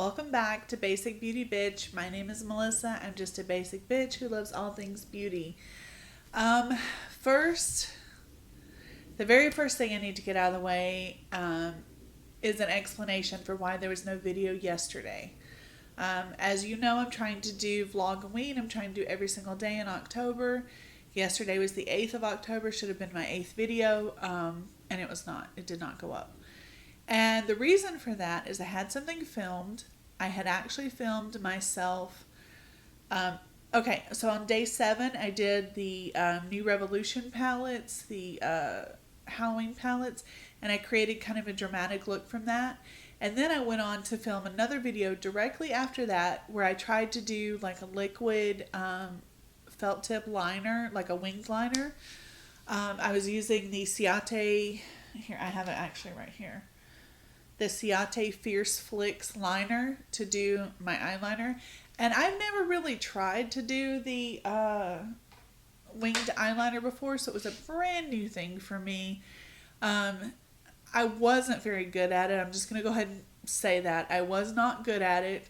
welcome back to Basic Beauty Bitch. My name is Melissa. I'm just a basic bitch who loves all things beauty. First, the very first thing I need to get out of the way is an explanation for why there was no video yesterday. As you know, I'm trying to do Vlogoween. I'm trying to do every single day in October. Yesterday was the 8th of October, should have been my 8th video, and it was not. It did not go up. And the reason for that is I had something filmed. I had actually filmed myself. Okay, so on day 7, I did the New Revolution palettes, the Halloween palettes, and I created kind of a dramatic look from that. And then I went on to film another video directly after that where I tried to do like a liquid felt tip liner, like a winged liner. I was using the Ciate, here I have it actually right here, the Ciate Fierce Flicks liner to do my eyeliner. And I've never really tried to do the winged eyeliner before, so it was a brand new thing for me. I wasn't very good at it. I'm just going to go ahead and say that. I was not good at it,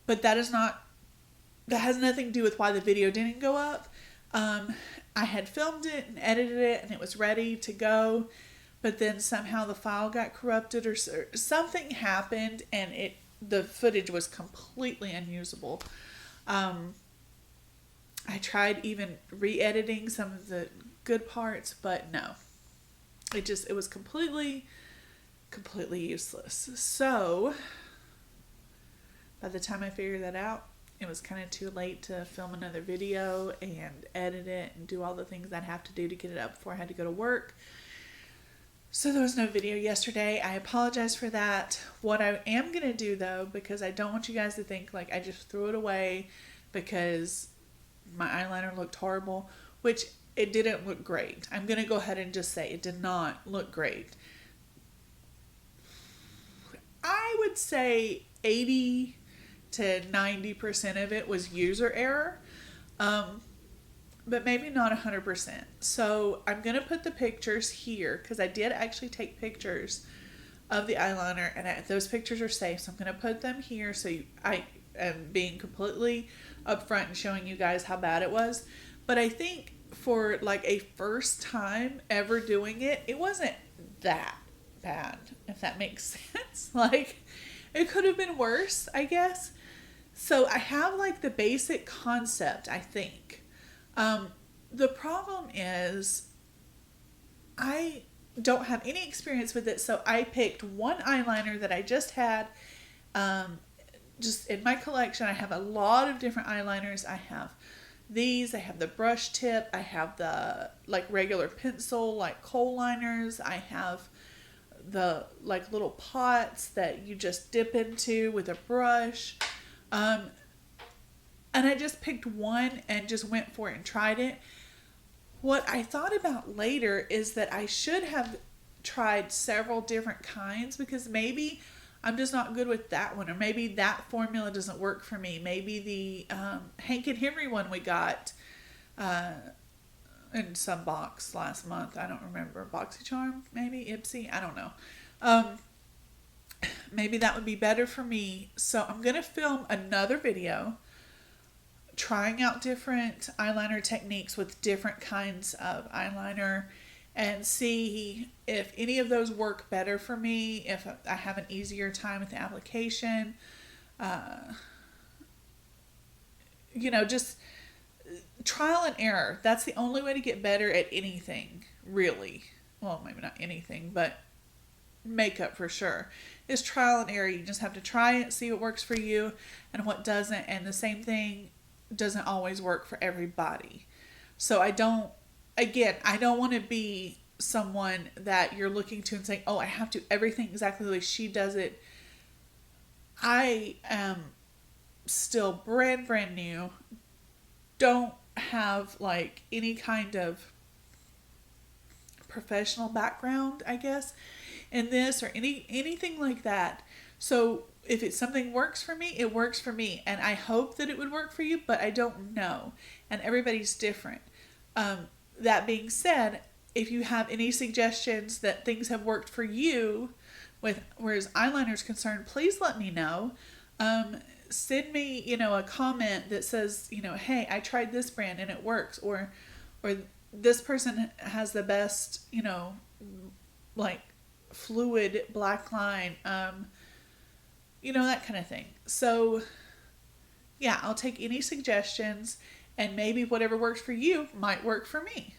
but that has nothing to do with why the video didn't go up. I had filmed it and edited it and it was ready to go, but then somehow the file got corrupted or something happened and the footage was completely unusable. I tried even re-editing some of the good parts, but no. It was completely useless. So, by the time I figured that out, it was kind of too late to film another video and edit it and do all the things I'd have to do to get it up before I had to go to work. So there was no video yesterday. I apologize for that. What I am going to do though, because I don't want you guys to think like I just threw it away because my eyeliner looked horrible, which it didn't look great. I'm going to go ahead and just say it did not look great. I would say 80 to 90% of it was user error, but maybe not 100%. So I'm going to put the pictures here because I did actually take pictures of the eyeliner and those pictures are safe. So I'm going to put them here so I am being completely upfront and showing you guys how bad it was. But I think for like a first time ever doing it, it wasn't that bad, if that makes sense. Like, it could have been worse, I guess. So I have like the basic concept, I think. The problem is I don't have any experience with it, so I picked one eyeliner that I just had just in my collection. I have a lot of different eyeliners. I have these, I have the brush tip, I have the like regular pencil like kohl liners, I have the like little pots that you just dip into with a brush, and I just picked one and just went for it and tried it. What I thought about later is that I should have tried several different kinds because maybe I'm just not good with that one, or maybe that formula doesn't work for me. Maybe the Hank and Henry one we got in some box last month. I don't remember. BoxyCharm, maybe? Itsy? I don't know. Maybe that would be better for me. So I'm going to film another video trying out different eyeliner techniques with different kinds of eyeliner and see if any of those work better for me, if I have an easier time with the application. Just trial and error. That's the only way to get better at anything, really. Well, maybe not anything, but makeup for sure. Is trial and error. You just have to try it, see what works for you and what doesn't. And the same thing doesn't always work for everybody. So I don't want to be someone that you're looking to and saying, oh, I have to do everything exactly the way she does it. I am still brand new. Don't have like any kind of professional background, I guess, in this or anything like that. So if it's something works for me, it works for me. And I hope that it would work for you, but I don't know. And everybody's different. That being said, if you have any suggestions that things have worked for you with whereas eyeliner is concerned, please let me know. send me, a comment that says, hey, I tried this brand and it works, or this person has the best, like fluid black line, that kind of thing. So yeah, I'll take any suggestions, and maybe whatever works for you might work for me.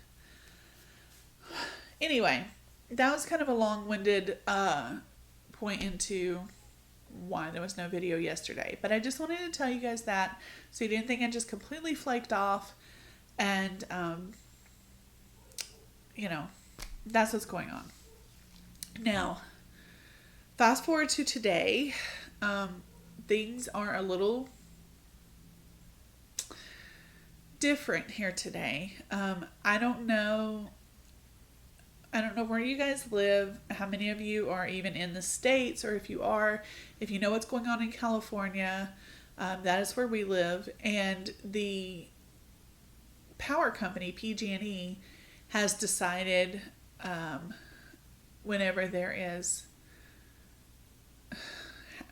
Anyway, that was kind of a long-winded point into why there was no video yesterday. But I just wanted to tell you guys that, so you didn't think I just completely flaked off. And, that's what's going on. Now, fast forward to today. Things are a little different here today. I don't know where you guys live, how many of you are even in the States, or if you know what's going on in California. That is where we live. And the power company, PG&E, has decided, whenever there is...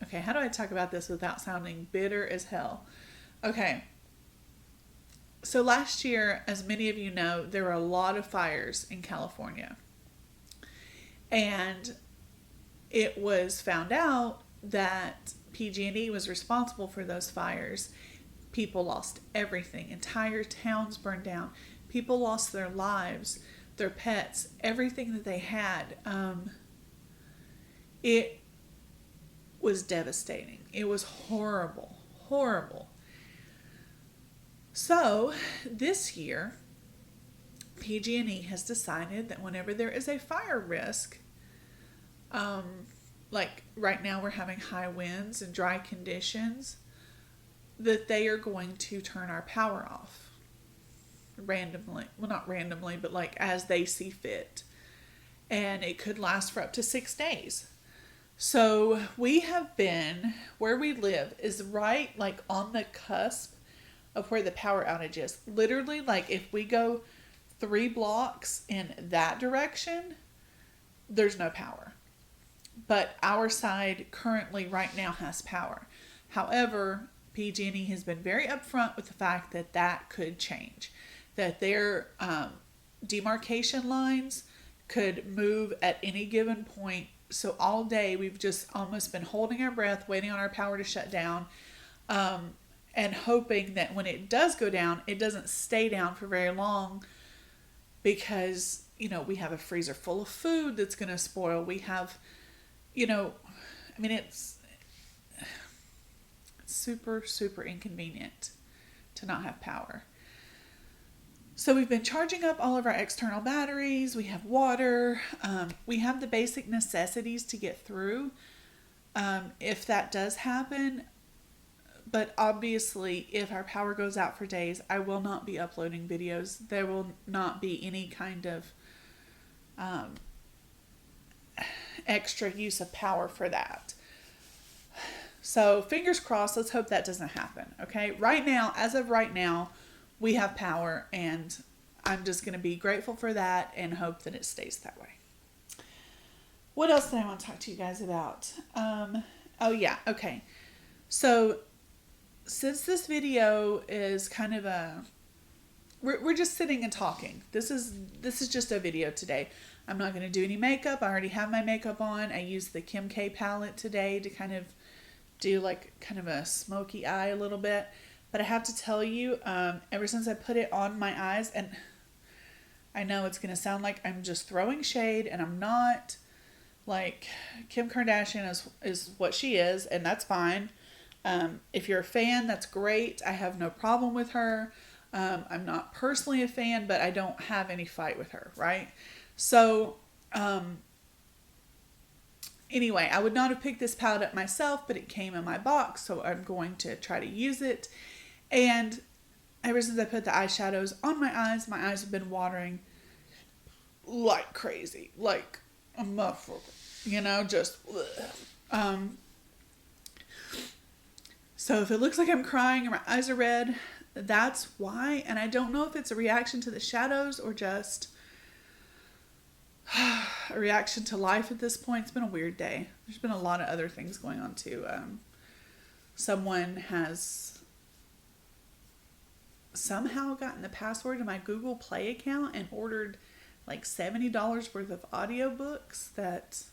Okay, how do I talk about this without sounding bitter as hell? Okay. So last year, as many of you know, there were a lot of fires in California. And it was found out that PG&E was responsible for those fires. People lost everything. Entire towns burned down. People lost their lives, their pets, everything that they had. It was devastating. It was horrible, horrible. So this year, PG&E has decided that whenever there is a fire risk, like right now we're having high winds and dry conditions, that they are going to turn our power off randomly. Well, not randomly, but like as they see fit. And it could last for up to 6 days. So we have been, where we live is right like on the cusp of where the power outage is. Literally, like if we go 3 blocks in that direction, there's no power. But our side currently right now has power. However, PG&E has been very upfront with the fact that that could change. That their demarcation lines could move at any given point. So all day we've just almost been holding our breath, waiting on our power to shut down, and hoping that when it does go down, it doesn't stay down for very long, because, we have a freezer full of food that's going to spoil. We have, it's super, super inconvenient to not have power. So we've been charging up all of our external batteries. We have water. We have the basic necessities to get through if that does happen. But obviously, if our power goes out for days, I will not be uploading videos. There will not be any kind of extra use of power for that. So fingers crossed, let's hope that doesn't happen. Okay, right now, as of right now, we have power, and I'm just going to be grateful for that and hope that it stays that way. What else did I want to talk to you guys about? Oh yeah, okay. So since this video is kind of we're just sitting and talking. This is just a video today. I'm not going to do any makeup. I already have my makeup on. I used the Kim K palette today to kind of do like kind of a smoky eye a little bit. But I have to tell you, ever since I put it on my eyes, and I know it's going to sound like I'm just throwing shade, and I'm not. Like, Kim Kardashian is what she is, and that's fine. If you're a fan, that's great. I have no problem with her. I'm not personally a fan, but I don't have any fight with her, right? So, anyway, I would not have picked this palette up myself, but it came in my box, so I'm going to try to use it. And ever since I put the eyeshadows on my eyes have been watering like crazy, like a muffler, just so if it looks like I'm crying and my eyes are red, that's why. And I don't know if it's a reaction to the shadows or just a reaction to life at this point. It's been a weird day. There's been a lot of other things going on too. someone has somehow gotten the password to my Google Play account and ordered like $70 worth of audiobooks. That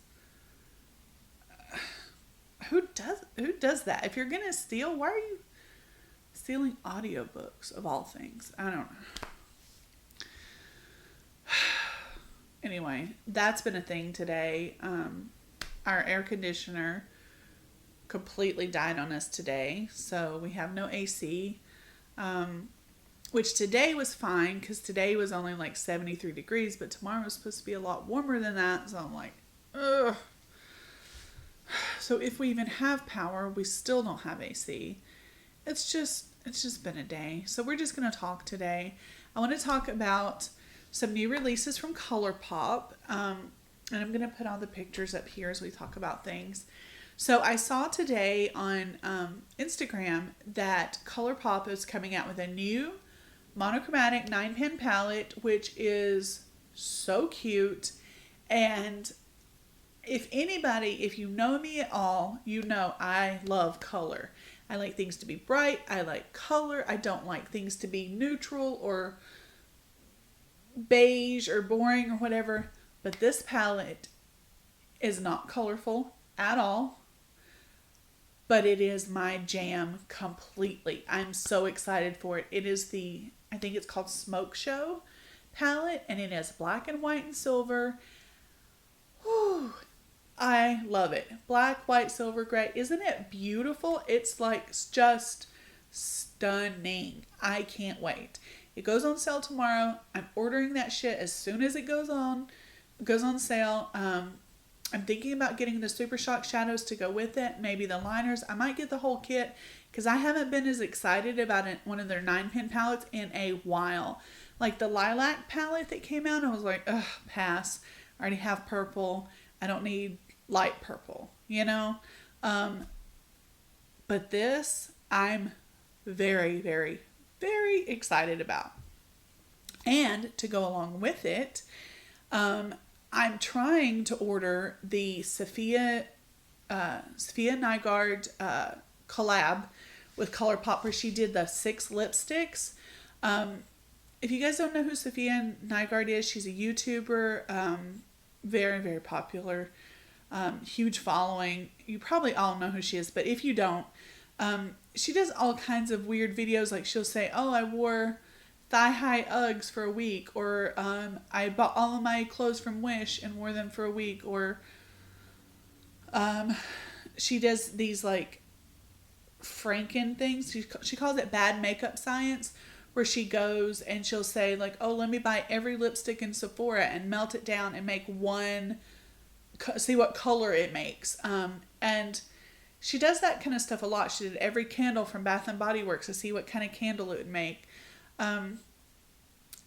who does that? If you're gonna steal, why are you stealing audiobooks of all things? I don't know. Anyway, that's been a thing today. Our air conditioner completely died on us today, so we have no AC. Which today was fine because today was only like 73 degrees, but tomorrow was supposed to be a lot warmer than that. So I'm like, ugh. So if we even have power, we still don't have AC. It's just been a day. So we're just going to talk today. I want to talk about some new releases from Colourpop. And I'm going to put all the pictures up here as we talk about things. So I saw today on Instagram that Colourpop is coming out with a new monochromatic 9-pan palette, which is so cute. And if you know me at all, you know I love color. I like things to be bright. I like color. I don't like things to be neutral or beige or boring or whatever. But this palette is not colorful at all. But it is my jam completely. I'm so excited for it. It is I think it's called Smoke Show palette, and it has black and white and silver. Whew, I love it. Black, white, silver, gray. Isn't it beautiful? It's like just stunning. I can't wait. It goes on sale tomorrow. I'm ordering that shit as soon as it goes on sale. I'm thinking about getting the Super Shock shadows to go with it. Maybe the liners. I might get the whole kit because I haven't been as excited about one of their 9-pan palettes in a while. Like the lilac palette that came out, I was like, ugh, pass. I already have purple. I don't need light purple, you know? But this, I'm very, very, very excited about. And to go along with it, I'm trying to order the Sophia Nygaard collab with Colourpop, where she did the 6 lipsticks. If you guys don't know who Sophia Nygaard is, she's a YouTuber, very, very popular, huge following. You probably all know who she is, but if you don't, she does all kinds of weird videos. Like she'll say, oh, I wore thigh-high Uggs for a week, or I bought all of my clothes from Wish and wore them for a week, or she does these like Franken things. She calls it bad makeup science, where she goes and she'll say like, oh, let me buy every lipstick in Sephora and melt it down and make one, see what color it makes. And she does that kind of stuff a lot. She did every candle from Bath and Body Works to see what kind of candle it would make.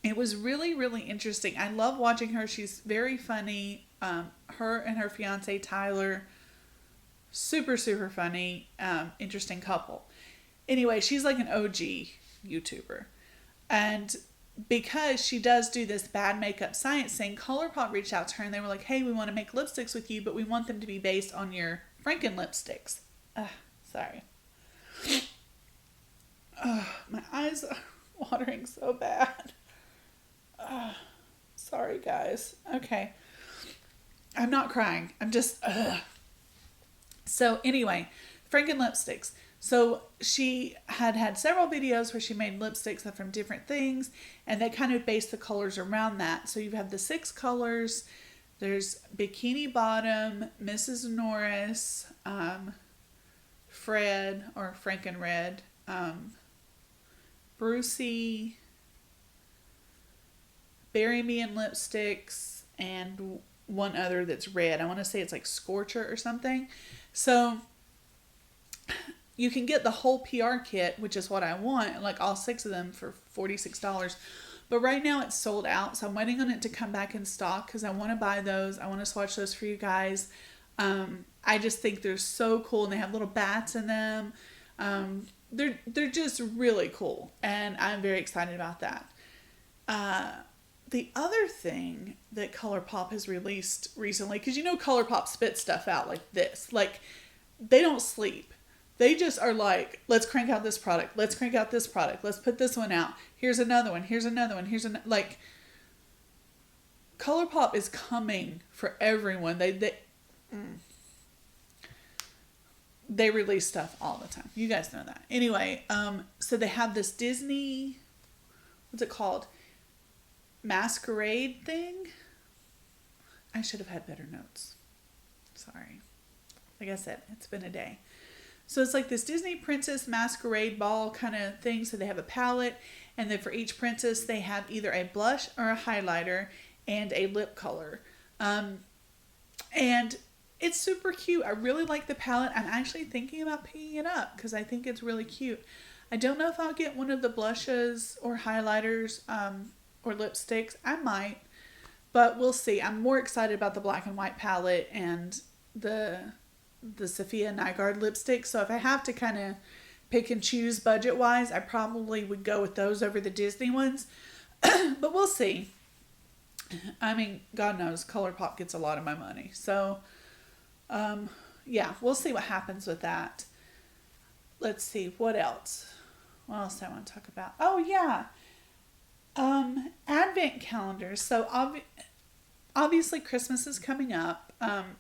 It was really, really interesting. I love watching her. She's very funny. Her and her fiance, Tyler, super, super funny, interesting couple. Anyway, she's like an OG YouTuber. And because she does do this bad makeup science thing, Colourpop reached out to her and they were like, hey, we want to make lipsticks with you, but we want them to be based on your Franken lipsticks. Sorry. My eyes are watering so bad. Sorry, guys. Okay. I'm not crying. I'm just... So anyway, Franken lipsticks. So she had several videos where she made lipsticks from different things, and they kind of based the colors around that. So you have the 6 colors. There's Bikini Bottom, Mrs. Norris, Fred, or Franken Red, Brucey, Bury Me in Lipsticks, and one other that's red. I want to say it's like Scorcher or something. So you can get the whole PR kit, which is what I want, like all 6 of them for $46. But right now it's sold out, so I'm waiting on it to come back in stock because I want to buy those. I want to swatch those for you guys. I just think they're so cool, and they have little bats in them. They're just really cool, and I'm very excited about that. The other thing that Colourpop has released recently, because you know Colourpop spits stuff out like this. Like, they don't sleep. They just are like, let's crank out this product. Let's crank out this product. Let's put this one out. Here's another one. Here's another one. Here's another. Like, Colourpop is coming for everyone. They release stuff all the time. You guys know that. Anyway, so they have this Disney, what's it called? Masquerade thing. I should have had better notes. Sorry. Like I said, it's been a day. So it's like this Disney princess masquerade ball kind of thing. So they have a palette, and then for each princess, they have either a blush or a highlighter and a lip color. And it's super cute. I really like the palette. I'm actually thinking about picking it up because I think it's really cute. I don't know if I'll get one of the blushes or highlighters or lipsticks. I might, but we'll see. I'm more excited about the black and white palette and the Sophia Nygaard lipstick. So if I have to kind of pick and choose budget wise, I probably would go with those over the Disney ones. But we'll see. I mean, God knows Colourpop gets a lot of my money. So, yeah, we'll see what happens with that. Let's see. What else? What else do I want to talk about? Oh, yeah. Advent calendars. So, obviously, Christmas is coming up.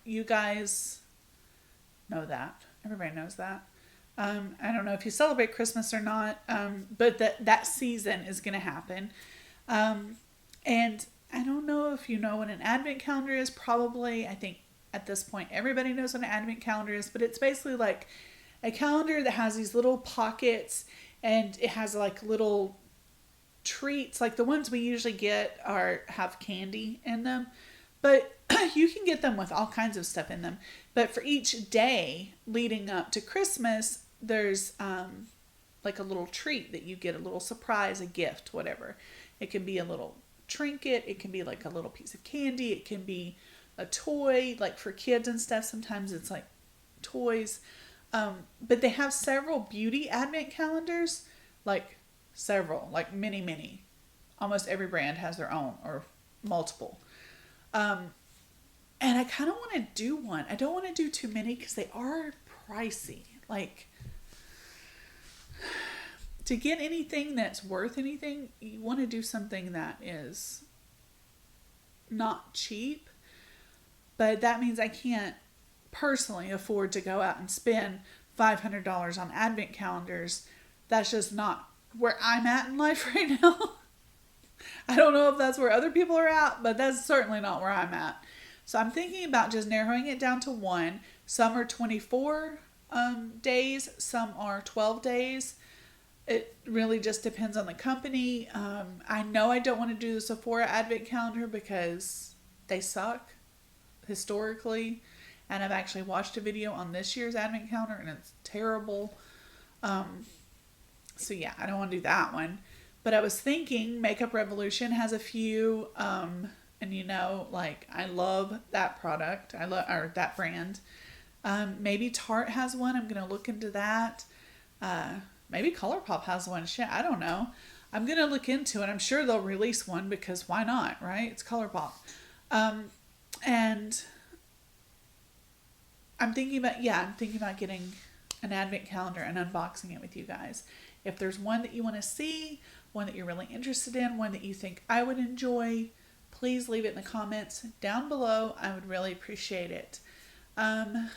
You guys know that. Everybody knows that. I don't know if you celebrate Christmas or not, but that season is going to happen. And I don't know if you know what an advent calendar is. Probably, I think at this point, everybody knows what an advent calendar is, but it's basically like a calendar that has these little pockets, and it has like little treats. Like the ones we usually get have candy in them, but you can get them with all kinds of stuff in them. But for each day leading up to Christmas, there's like a little treat that you get, a little surprise, a gift, whatever. It can be a little trinket, it can be like a little piece of candy, it can be a toy, like for kids and stuff. Sometimes it's like toys. But they have several beauty advent calendars, like several, like many. Almost every brand has their own or multiple. And I kind of want to do one. I don't want to do too many because they are pricey. Like, to get anything that's worth anything, you want to do something that is not cheap. But that means I can't personally afford to go out and spend $500 on advent calendars. That's just not where I'm at in life right now. I don't know if that's where other people are at, but that's certainly not where I'm at. So I'm thinking about just narrowing it down to one. Some are 24 days, some are 12 days. It really just depends on the company. I know I don't want to do the Sephora advent calendar because they suck historically. And I've actually watched a video on this year's advent calendar and it's terrible. So yeah, I don't want to do that one. But I was thinking Makeup Revolution has a few, and you know, like I love that product. I love that brand. Maybe Tarte has one. I'm gonna look into that. Maybe Colourpop has one. Shit, I don't know. I'm gonna look into it. I'm sure they'll release one because why not, right? It's Colourpop. And I'm thinking about getting an advent calendar and unboxing it with you guys. If there's one that you want to see, one that you're really interested in, one that you think I would enjoy, please leave it in the comments down below. I would really appreciate it. Let's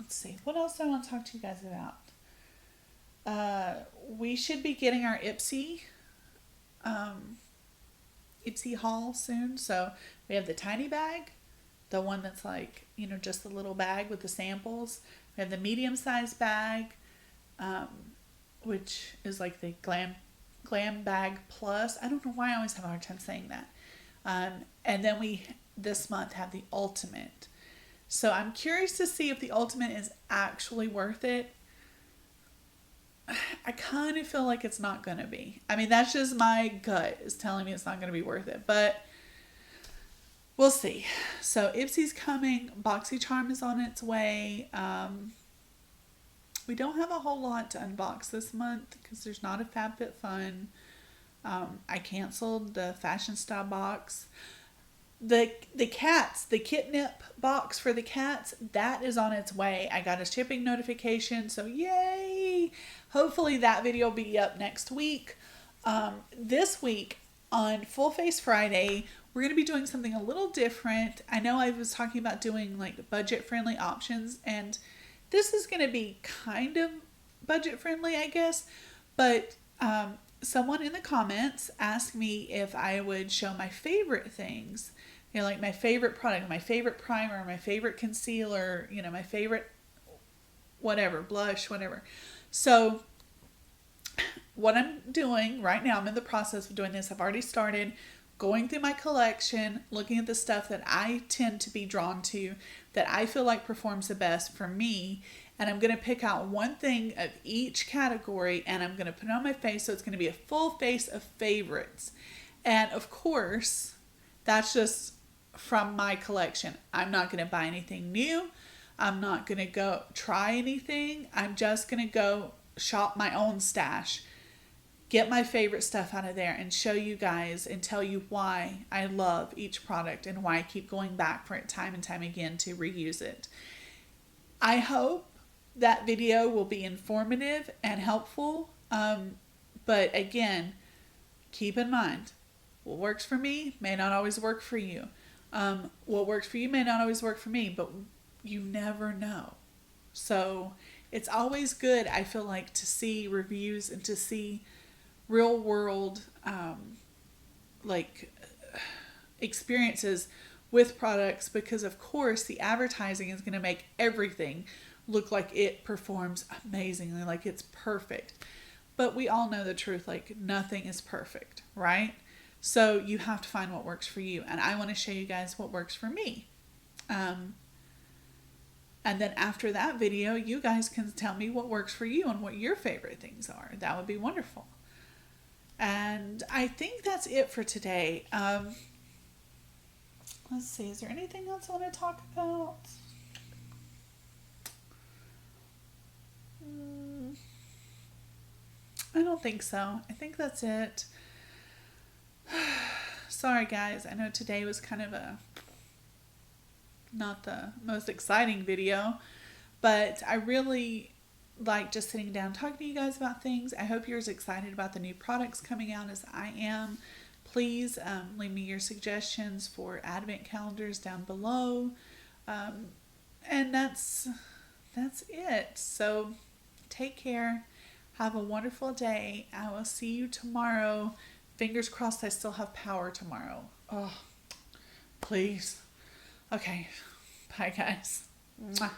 see. What else do I want to talk to you guys about? We should be getting our Itsy haul soon. So we have the tiny bag, the one that's like, you know, just the little bag with the samples. We have the medium-sized bag, which is like the Glam Bag Plus. I don't know why I always have a hard time saying that. And then we, this month, have the Ultimate. So I'm curious to see if the Ultimate is actually worth it. I kind of feel like it's not going to be. I mean, that's just my gut is telling me it's not going to be worth it. But we'll see. So Ipsy's coming. BoxyCharm is on its way. We don't have a whole lot to unbox this month because there's not a FabFitFun. I canceled the Fashion Style box. The cats, the catnip box for the cats, that is on its way. I got a shipping notification, so yay! Hopefully that video will be up next week. This week on Full Face Friday, we're going to be doing something a little different. I know I was talking about doing like budget-friendly options, and this is going to be kind of budget-friendly, I guess, but someone in the comments asked me if I would show my favorite things. You know, like my favorite product, my favorite primer, my favorite concealer, you know, my favorite whatever, blush, whatever. So what I'm doing right now, I'm in the process of doing this. I've already started going through my collection, looking at the stuff that I tend to be drawn to, that I feel like performs the best for me. And I'm going to pick out one thing of each category and I'm going to put it on my face. So it's going to be a full face of favorites. And of course, that's just from my collection. I'm not going to buy anything new. I'm not going to go try anything. I'm just going to go shop my own stash, get my favorite stuff out of there, and show you guys and tell you why I love each product and why I keep going back for it time and time again to reuse it. I hope that video will be informative and helpful. But again, keep in mind, what works for me may not always work for you. What works for you may not always work for me, but you never know. So it's always good, I feel like, to see reviews and to see real world experiences with products, because of course the advertising is going to make everything look like it performs amazingly, like it's perfect. But we all know the truth, like nothing is perfect, right? So you have to find what works for you. And I want to show you guys what works for me. And then after that video, you guys can tell me what works for you and what your favorite things are. That would be wonderful. And I think that's it for today. Let's see, is there anything else I want to talk about? I don't think so. I think that's it. Sorry guys, I know today was kind of not the most exciting video, but I really like just sitting down talking to you guys about things. I hope you're as excited about the new products coming out as I am. Please leave me your suggestions for advent calendars down below. And that's it. So take care. Have a wonderful day. I will see you tomorrow. Fingers crossed I still have power tomorrow. Oh, please. Okay. Bye, guys. Mwah.